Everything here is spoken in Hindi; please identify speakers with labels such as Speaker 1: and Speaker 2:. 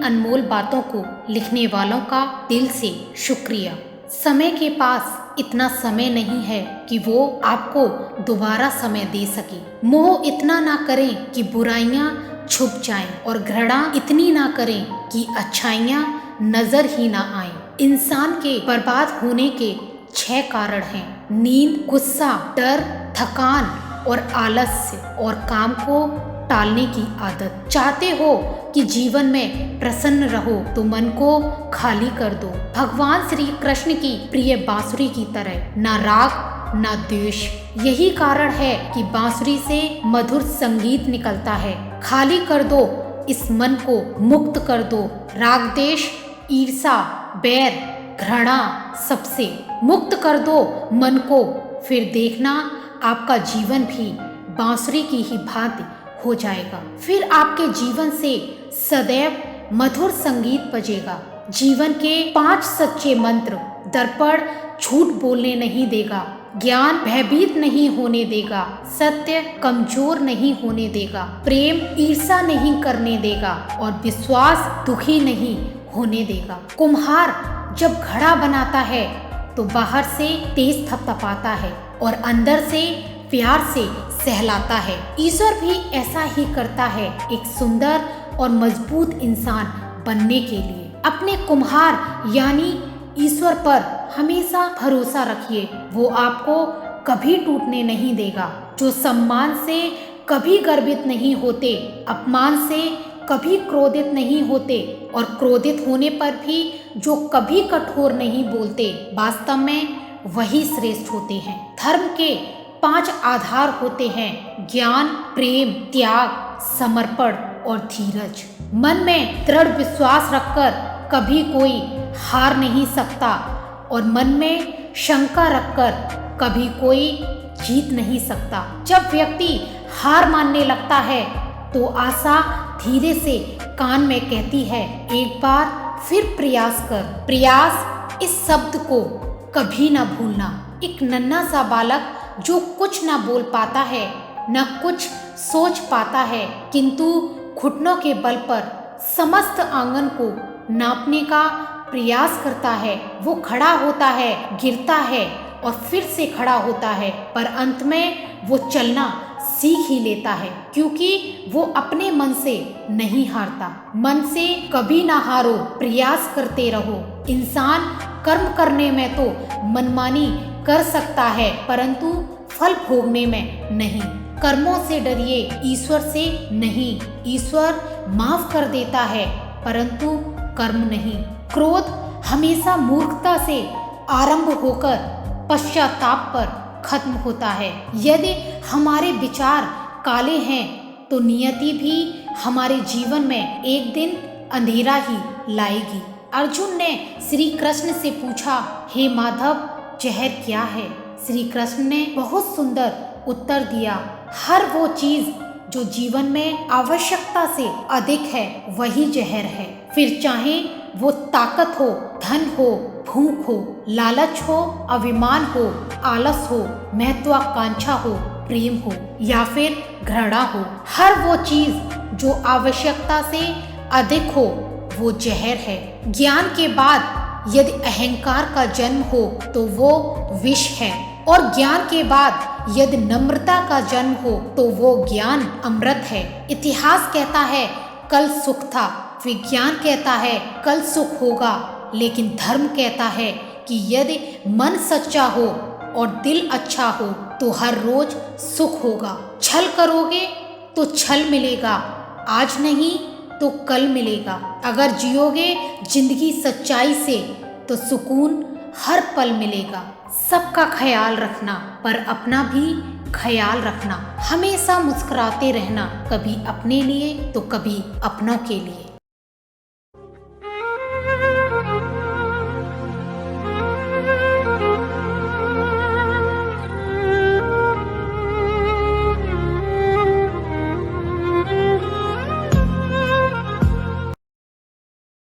Speaker 1: अनमोल बातों को लिखने वालों का दिल से शुक्रिया। समय के पास इतना समय नहीं है कि वो आपको दोबारा समय दे सके। मोह इतना ना करें कि बुराइयां छुप जाएं और घृणा इतनी ना करें कि अच्छाइयां नजर ही ना आएं। इंसान के बर्बाद होने के 6 कारण हैं: नींद, गुस्सा, डर, थकान और आलस्य और काम को टालने की आदत। चाहते हो कि जीवन में प्रसन्न रहो तो मन को खाली कर दो। भगवान श्री कृष्ण की प्रिय बांसुरी की तरह, ना राग ना द्वेष। यही कारण है कि बांसुरी से मधुर संगीत निकलता है। खाली कर दो इस मन को, मुक्त कर दो राग द्वेष, ईर्षा, बैर, घृणा सबसे। मुक्त कर दो मन को, फिर देखना आपका जीवन भी बांसुरी की ही भांति हो जाएगा। फिर आपके जीवन से सदैव मधुर संगीत बजेगा। जीवन के 5 सच्चे मंत्र: दर्पण झूठ बोलने नहीं देगा, ज्ञान भयभीत नहीं होने देगा, सत्य कमजोर नहीं होने देगा, प्रेम ईर्षा नहीं करने देगा और विश्वास दुखी नहीं होने देगा। कुम्हार जब घड़ा बनाता है तो बाहर से तेज थपथपाता है और अंदर से प्यार से सहलाता है। ईश्वर भी ऐसा ही करता है एक सुंदर और मजबूत इंसान बनने के लिए। अपने कुम्हार यानी ईश्वर पर हमेशा भरोसा रखिए, वो आपको कभी टूटने नहीं देगा। जो सम्मान से कभी गर्वित नहीं होते, अपमान से कभी क्रोधित नहीं होते और क्रोधित होने पर भी जो कभी कठोर नहीं बोलते, वास्तव में वही श्रेष्ठ होते हैं। धर्म के 5 आधार होते हैं: ज्ञान, प्रेम, त्याग, समर्पण और धीरज। मन में दृढ़ विश्वास रखकर कभी कोई हार नहीं सकता और मन में शंका रखकर कभी कोई जीत नहीं सकता। जब व्यक्ति हार मानने लगता है तो आशा धीरे से कान में कहती है, एक बार फिर प्रयास कर। प्रयास इस शब्द को कभी ना भूलना। एक नन्हा सा बालक जो कुछ ना बोल पाता है, न कुछ सोच पाता है, किंतु घुटनों के बल पर समस्त आंगन को नापने का प्रयास करता है। वो खड़ा होता है, गिरता है और फिर से खड़ा होता है, पर अंत में वो चलना सीख ही लेता है, क्योंकि वो अपने मन से नहीं हारता। मन से कभी ना हारो, प्रयास करते रहो। इंसान कर्म करने में तो मनमानी कर सकता है, परंतु फल भोगने में नहीं। कर्मों से डरिए, ईश्वर से नहीं। ईश्वर माफ कर देता है, परंतु कर्म नहीं। क्रोध हमेशा मूर्खता से आरंभ होकर पश्चाताप पर खत्म होता है। यदि हमारे विचार काले हैं तो नियति भी हमारे जीवन में एक दिन अंधेरा ही लाएगी। अर्जुन ने श्री कृष्ण से पूछा, हे माधव, जहर क्या है? श्री कृष्ण ने बहुत सुंदर उत्तर दिया, हर वो चीज जो जीवन में आवश्यकता से अधिक है वही जहर है। फिर चाहे वो ताकत हो, धन हो, भूख हो, लालच हो, अभिमान हो, आलस हो, महत्वाकांक्षा हो, प्रेम हो या फिर घृणा हो, हर वो चीज जो आवश्यकता से अधिक हो वो जहर है। ज्ञान के बाद यदि अहंकार का जन्म हो तो वो विष है, और ज्ञान के बाद यदि नम्रता का जन्म हो तो वो ज्ञान अमृत है। इतिहास कहता है कल सुख था, विज्ञान कहता है कल सुख होगा, लेकिन धर्म कहता है कि यदि मन सच्चा हो और दिल अच्छा हो तो हर रोज सुख होगा। छल करोगे तो छल मिलेगा, आज नहीं तो कल मिलेगा। अगर जियोगे जिंदगी सच्चाई से तो सुकून हर पल मिलेगा। सबका ख्याल रखना, पर अपना भी ख्याल रखना। हमेशा मुस्कुराते रहना, कभी अपने लिए तो कभी अपनों के लिए।